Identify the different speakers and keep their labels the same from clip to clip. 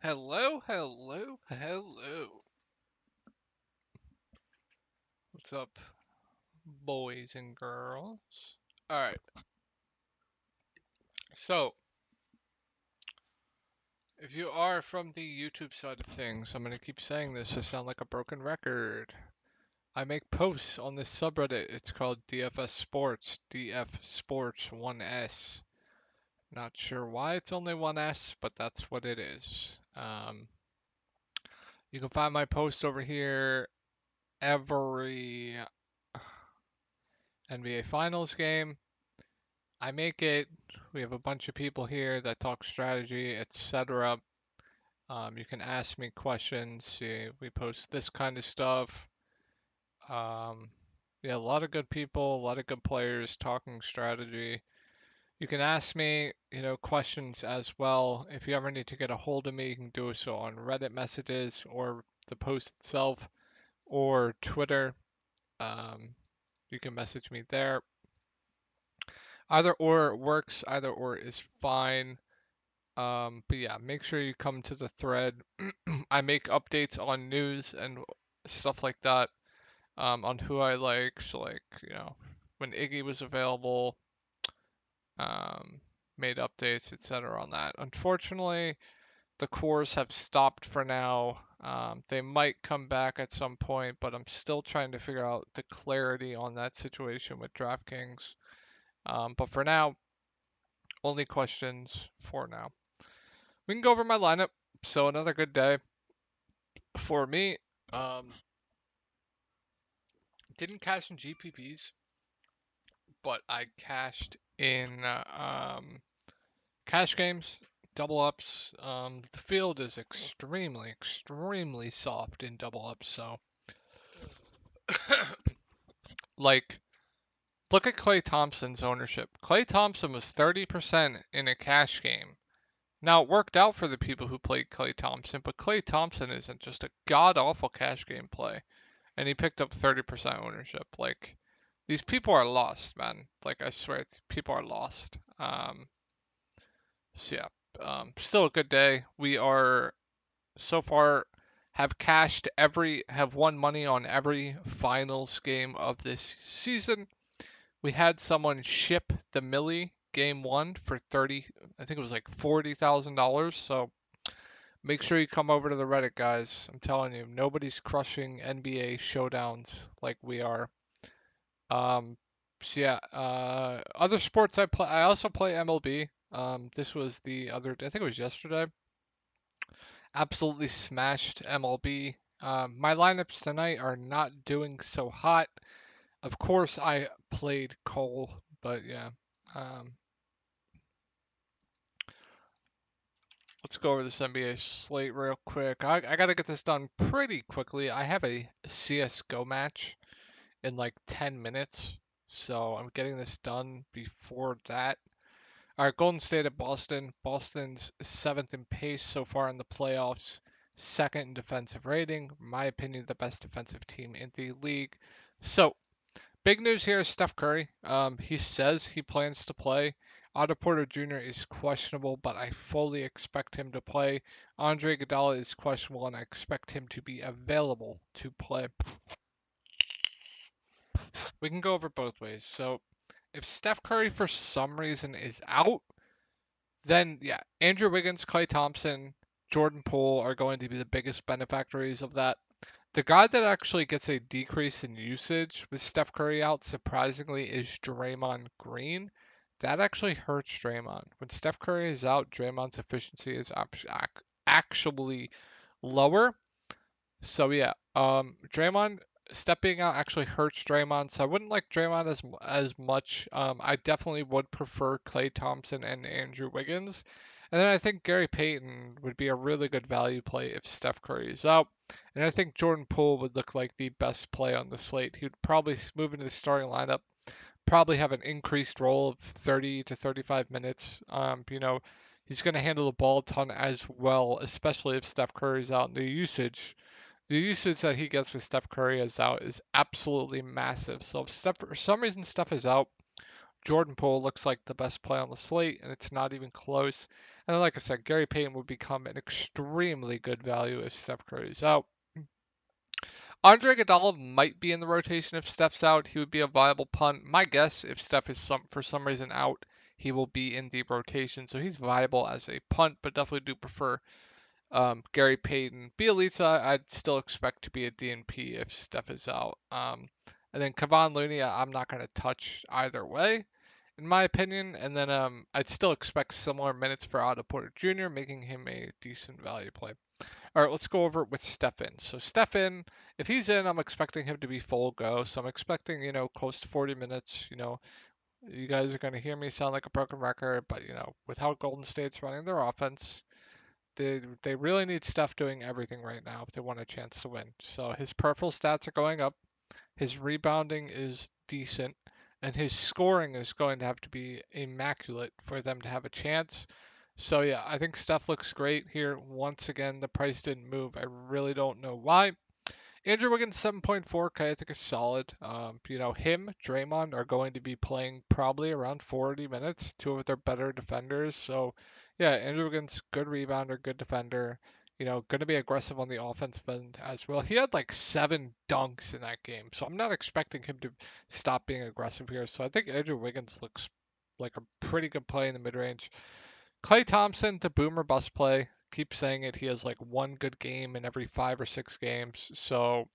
Speaker 1: Hello, hello, hello. What's up, boys and girls? Alright, so if you are from the YouTube side of things, I'm gonna keep saying this to sound like a broken record. I make posts on this subreddit. It's called DFS Sports, DF Sports 1S. Not sure why it's only 1S, but that's what it is. You can find my post over here every NBA Finals game. I make it. We have a bunch of people here that talk strategy, etc. You can ask me questions. We post this kind of stuff. Um, yeah, a lot of good people, a lot of good players talking strategy. You can ask me, questions as well. If you ever need to get a hold of me, you can do so on Reddit messages or the post itself or Twitter. Um, you can message me there. Either or works, either or is fine. But yeah, make sure you come to the thread. I make updates on news and stuff like that, on who I like. So like, when Iggy was available, um, made updates, etc. on that. Unfortunately, the cores have stopped for now. They might come back at some point, but I'm still trying to figure out the clarity on that situation with Draftkings. But for now, only questions for now. We can go over my lineup. So another good day for me. Um, didn't cash in GPPs, but I cashed in cash games, double ups. The field is extremely, extremely soft in double ups. So, like, look at Clay Thompson's ownership. Clay Thompson was 30% in a cash game. Now, it worked out for the people who played Clay Thompson, but Clay Thompson isn't just a god awful cash game play. And he picked up 30% ownership. Like, these people are lost, man. Like, I swear, people are lost. So yeah, still a good day. We are so far have won money on every finals game of this season. We had someone ship the Millie game one for 30, I think it was like $40,000. So make sure you come over to the Reddit, guys. I'm telling you, nobody's crushing NBA showdowns like we are. Um, so yeah, other sports I play. I also play MLB. This was the other. I think it was yesterday. Absolutely smashed MLB. My lineups tonight are not doing so hot. Of course, I played Cole, but yeah. Um, let's go over this NBA slate real quick. I gotta get this done pretty quickly. I have a CS:GO match in like 10 minutes, so I'm getting this done before that. All right, Golden State at Boston. Boston's seventh in pace so far in the playoffs, second in defensive rating. In my opinion, the best defensive team in the league. So, big news here is Steph Curry. He says he plans to play. Otto Porter Jr. is questionable, but I fully expect him to play. Andre Iguodala is questionable, and I expect him to be available to play. We can go over both ways. So, if Steph Curry for some reason is out, then yeah, Andrew Wiggins, Klay Thompson, Jordan Poole are going to be the biggest benefactors of that. The guy that actually gets a decrease in usage with Steph Curry out, surprisingly, is Draymond Green. That actually hurts Draymond. When Steph Curry is out, Draymond's efficiency is actually lower. So yeah, Draymond stepping out actually hurts Draymond. So I wouldn't like Draymond as much. I definitely would prefer Klay Thompson and Andrew Wiggins. And then I think Gary Payton would be a really good value play if Steph Curry is out. And I think Jordan Poole would look like the best play on the slate. He would probably move into the starting lineup, probably have an increased role of 30 to 35 minutes. He's going to handle the ball a ton as well, especially if Steph Curry's out. And the usage that he gets with Steph Curry is out is absolutely massive. So if Steph, for some reason Steph is out, Jordan Poole looks like the best play on the slate, and it's not even close. And then, like I said, Gary Payton would become an extremely good value if Steph Curry is out. Andre Iguodala might be in the rotation if Steph's out. He would be a viable punt. My guess, if Steph is for some reason out, he will be in the rotation, so he's viable as a punt, but definitely do prefer Gary Payton. Bielitsa, I'd still expect to be a DNP if Steph is out. And then Kevon Looney, I'm not going to touch either way, in my opinion. And then I'd still expect similar minutes for Otto Porter Jr., making him a decent value play. All right, let's go over it with Stephen. So Stephen, if he's in, I'm expecting him to be full go. So I'm expecting, close to 40 minutes. You guys are going to hear me sound like a broken record, but with how Golden State's running their offense, they really need Steph doing everything right now if they want a chance to win. So his peripheral stats are going up, his rebounding is decent, and his scoring is going to have to be immaculate for them to have a chance. So yeah, I think Steph looks great here. Once again, the price didn't move. I really don't know why. Andrew Wiggins 7.4K I think is solid. Him, Draymond are going to be playing probably around 40 minutes. Two of their better defenders. So yeah, Andrew Wiggins, good rebounder, good defender. Going to be aggressive on the offensive end as well. He had like 7 dunks in that game, so I'm not expecting him to stop being aggressive here. So I think Andrew Wiggins looks like a pretty good play in the mid range. Klay Thompson, the boomer bust play. Keep saying it. He has like one good game in every 5 or 6 games. So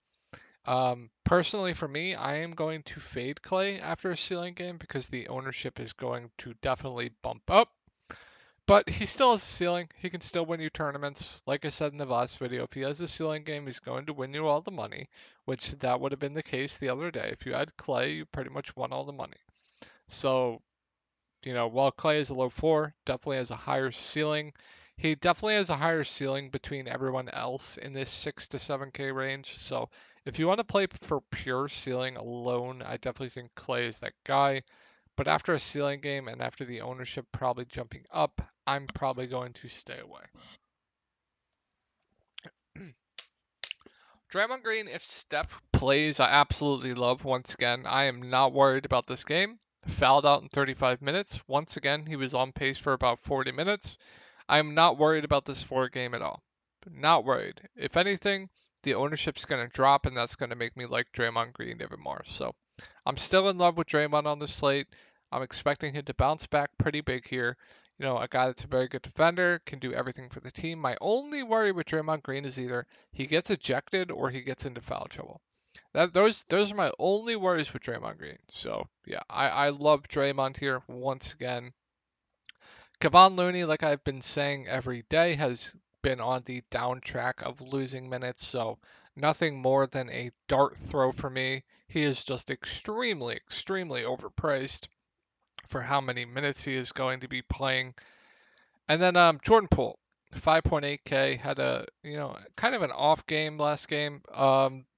Speaker 1: personally, for me, I am going to fade Klay after a ceiling game because the ownership is going to definitely bump up. But he still has a ceiling. He can still win you tournaments. Like I said in the last video, if he has a ceiling game, he's going to win you all the money, which that would have been the case the other day. If you had Klay, you pretty much won all the money. So while Clay is a low four, definitely has a higher ceiling. He definitely has a higher ceiling between everyone else in this 6 to 7K range. So if you want to play for pure ceiling alone, I definitely think Clay is that guy. But after a ceiling game and after the ownership probably jumping up, I'm probably going to stay away. Draymond Green, if Steph plays, I absolutely love. Once again, I am not worried about this game. Fouled out in 35 minutes. Once again, he was on pace for about 40 minutes. I am not worried about this 4 game at all. Not worried. If anything, the ownership's going to drop, and that's going to make me like Draymond Green even more. So I'm still in love with Draymond on the slate. I'm expecting him to bounce back pretty big here. A guy that's a very good defender, can do everything for the team. My only worry with Draymond Green is either he gets ejected or he gets into foul trouble. Those are my only worries with Draymond Green. So yeah, I love Draymond here once again. Kevon Looney, like I've been saying every day, has been on the down track of losing minutes, so nothing more than a dart throw for me. He is just extremely, extremely overpriced for how many minutes he is going to be playing. And then Jordan Poole, 5.8K, had a kind of an off game last game.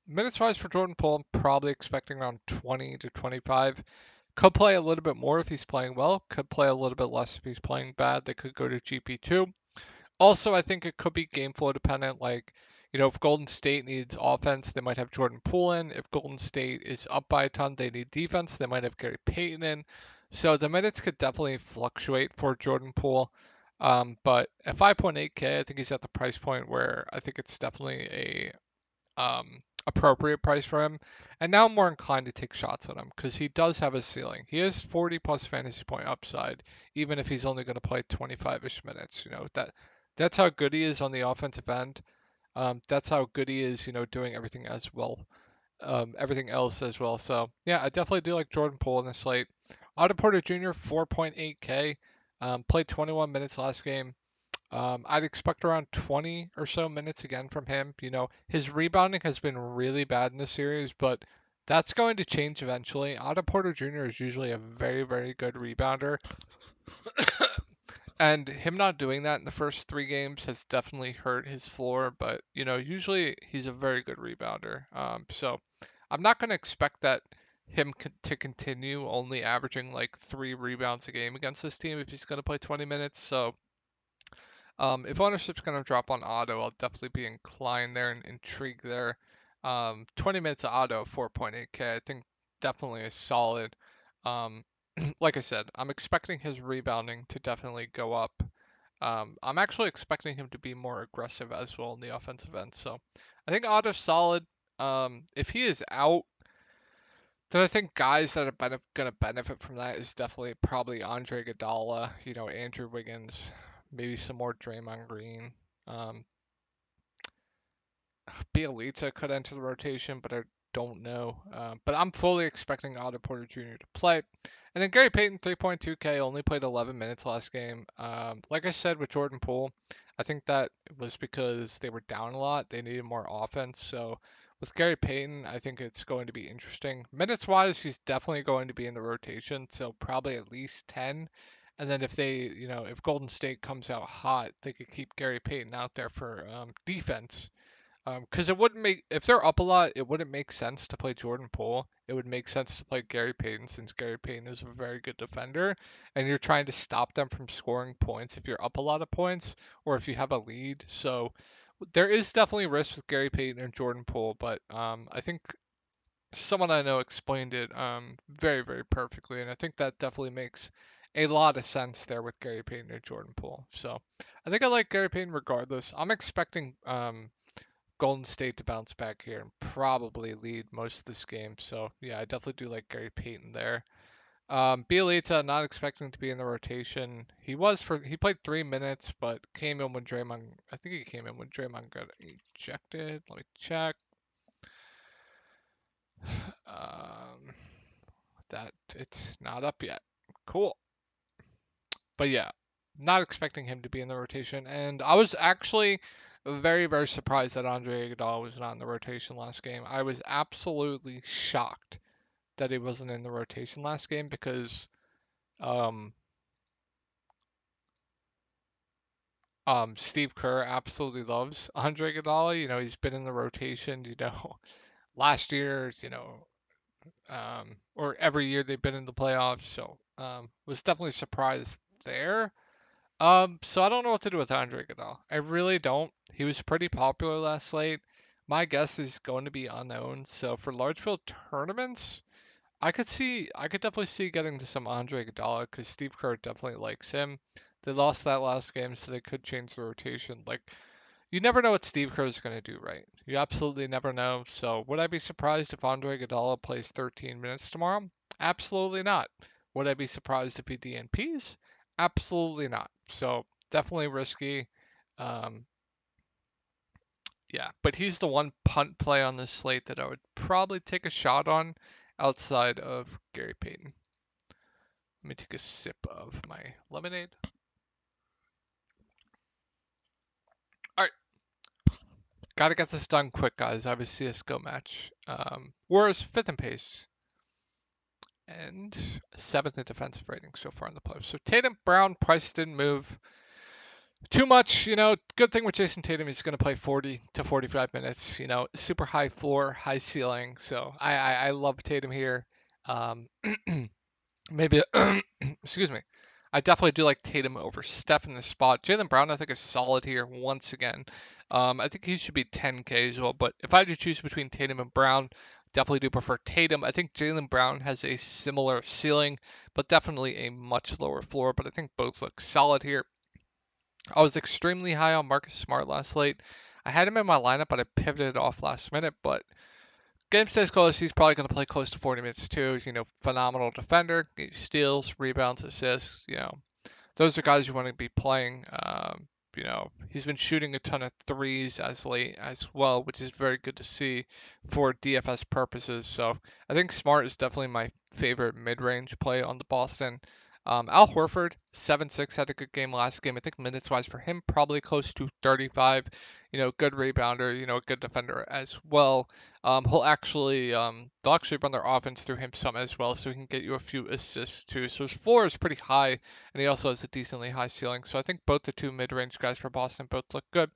Speaker 1: Minutes wise for Jordan Poole, I'm probably expecting around 20 to 25. Could play a little bit more if he's playing well. Could play a little bit less if he's playing bad. They could go to GP2. Also, I think it could be game flow dependent. Like, if Golden State needs offense, they might have Jordan Poole in. If Golden State is up by a ton, they need defense, they might have Gary Payton in. So the minutes could definitely fluctuate for Jordan Poole. But at 5.8K, I think he's at the price point where I think it's definitely a appropriate price for him. And now I'm more inclined to take shots on him because he does have a ceiling. He has 40 plus fantasy point upside, even if he's only going to play 25-ish minutes. That's how good he is on the offensive end. That's how good he is, doing everything as well, everything else as well. So yeah, I definitely do like Jordan Poole in the slate. Otto Porter Jr. 4.8K, played 21 minutes last game. I'd expect around 20 or so minutes again from him. His rebounding has been really bad in this series, but that's going to change eventually. Otto Porter Jr. is usually a very, very good rebounder. And him not doing that in the first 3 games has definitely hurt his floor, but usually he's a very good rebounder. So I'm not going to expect that to continue only averaging like 3 rebounds a game against this team if he's going to play 20 minutes. So if ownership's going to drop on Otto, I'll definitely be inclined there and intrigued there. 20 minutes of Otto, 4.8K, I think definitely is solid. like I said, I'm expecting his rebounding to definitely go up. I'm actually expecting him to be more aggressive as well in the offensive end. So I think Otto's solid. If he is out, then I think guys that are going to benefit from that is definitely probably Andre Iguodala, Andrew Wiggins, maybe some more Draymond Green. Um, Bielitsa could enter the rotation, but I don't know. But I'm fully expecting Otto Porter Jr. to play. And then Gary Payton, 3.2K, only played 11 minutes last game. Like I said with Jordan Poole, I think that was because they were down a lot. They needed more offense. So with Gary Payton, I think it's going to be interesting. Minutes wise, he's definitely going to be in the rotation. So probably at least 10. And then if Golden State comes out hot, they could keep Gary Payton out there for defense. Because it wouldn't make if they're up a lot, it wouldn't make sense to play Jordan Poole. It would make sense to play Gary Payton since Gary Payton is a very good defender, and you're trying to stop them from scoring points if you're up a lot of points or if you have a lead. So there is definitely risk with Gary Payton and Jordan Poole, but I think someone I know explained it very very perfectly, and I think that definitely makes a lot of sense there with Gary Payton and Jordan Poole. So I think I like Gary Payton regardless. I'm expecting Golden State to bounce back here and probably lead most of this game. So yeah, I definitely do like Gary Payton there. Bielitsa, not expecting to be in the rotation. He played 3 minutes, but came in when Draymond. I think he came in when Draymond got ejected. Let me check. Um, that it's not up yet. Cool. But yeah, not expecting him to be in the rotation. And I was actually very, very surprised that Andre Iguodala was not in the rotation last game. I was absolutely shocked that he wasn't in the rotation last game because um, Steve Kerr absolutely loves Andre Iguodala. He's been in the rotation, last year, or every year they've been in the playoffs. So was definitely surprised there. So I don't know what to do with Andre Iguodala. I really don't. He was pretty popular last slate. My guess is going to be unknown. So for large field tournaments, I could definitely see getting to some Andre Iguodala because Steve Kerr definitely likes him. They lost that last game, so they could change the rotation. Like you never know what Steve Kerr is going to do, right? You absolutely never know. So would I be surprised if Andre Iguodala plays 13 minutes tomorrow? Absolutely not. Would I be surprised if he DNPs? Absolutely not. So definitely risky. Um, yeah, but he's the one punt play on this slate that I would probably take a shot on outside of Gary Payton. Let me take a sip of my lemonade. All right, gotta get this done quick, guys. I have a CS:GO match. Warriors fifth in pace and seventh in defensive rating so far in the playoffs. So Tatum, Brown, Price didn't move too much. Good thing with Jason Tatum, he's going to play 40 to 45 minutes. Super high floor, high ceiling. So I love Tatum here. Um, maybe excuse me. I definitely do like Tatum over Steph in this spot. Jaylen Brown, I think, is solid here once again. I think he should be 10K as well. But if I had to choose between Tatum and Brown, definitely do prefer Tatum. I think Jaylen Brown has a similar ceiling, but definitely a much lower floor. But I think both look solid here. I was extremely high on Marcus Smart last slate. I had him in my lineup, but I pivoted off last minute. But game stays close. He's probably going to play close to 40 minutes too. Phenomenal defender, steals, rebounds, assists. Those are guys you want to be playing. He's been shooting a ton of threes as late as well, which is very good to see for DFS purposes. So I think Smart is definitely my favorite mid-range play on the Boston. Al Horford, 7-6, had a good game last game. I think minutes wise for him, probably close to 35. Good rebounder, a good defender as well. They'll actually run their offense through him some as well, so he can get you a few assists too. So his floor is pretty high, and he also has a decently high ceiling. So I think both the two mid-range guys for Boston both look good.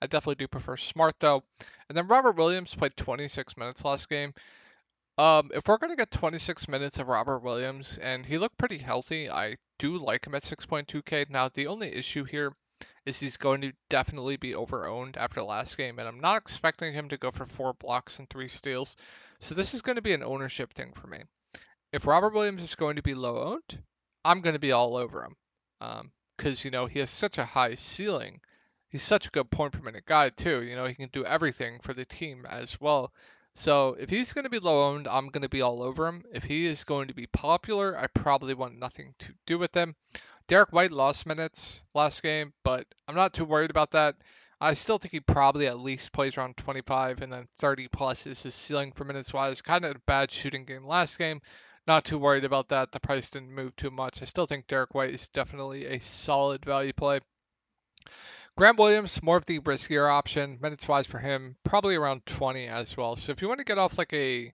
Speaker 1: I definitely do prefer Smart though. And then Robert Williams played 26 minutes last game. If we're gonna get 26 minutes of Robert Williams, and he looked pretty healthy, I do like him at 6.2K. Now the only issue here is he's going to definitely be over-owned after last game, and I'm not expecting him to go for 4 blocks and 3 steals. So this is going to be an ownership thing for me. If Robert Williams is going to be low owned, I'm going to be all over him. Because, he has such a high ceiling. He's such a good point per minute guy, too. He can do everything for the team as well. So if he's going to be low owned, I'm going to be all over him. If he is going to be popular, I probably want nothing to do with him. Derek White lost minutes last game, but I'm not too worried about that. I still think he probably at least plays around 25, and then 30 plus is his ceiling for minutes wise. Kind of a bad shooting game last game. Not too worried about that. The price didn't move too much. I still think Derek White is definitely a solid value play. Grant Williams, more of the riskier option. Minutes wise for him, probably around 20 as well. So if you want to get off like a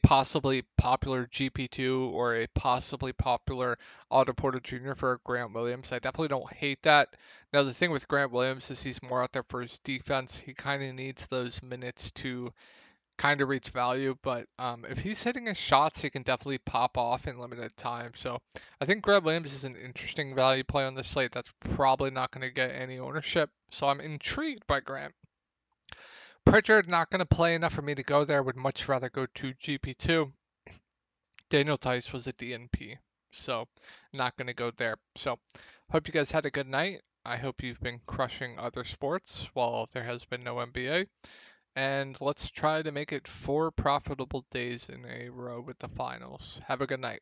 Speaker 1: possibly popular GP2 or a possibly popular Otto Porter Jr. for Grant Williams, I definitely don't hate that. Now, the thing with Grant Williams is he's more out there for his defense. He kind of needs those minutes to kind of reach value, but if he's hitting his shots, he can definitely pop off in limited time. So I think Grant Williams is an interesting value play on this slate that's probably not going to get any ownership. So I'm intrigued by Grant. Pritchard not going to play enough for me to go there. Would much rather go to GP2. Daniel Tice was a DNP, so not going to go there. So hope you guys had a good night. I hope you've been crushing other sports while there has been no NBA. And let's try to make it 4 profitable days in a row with the finals. Have a good night.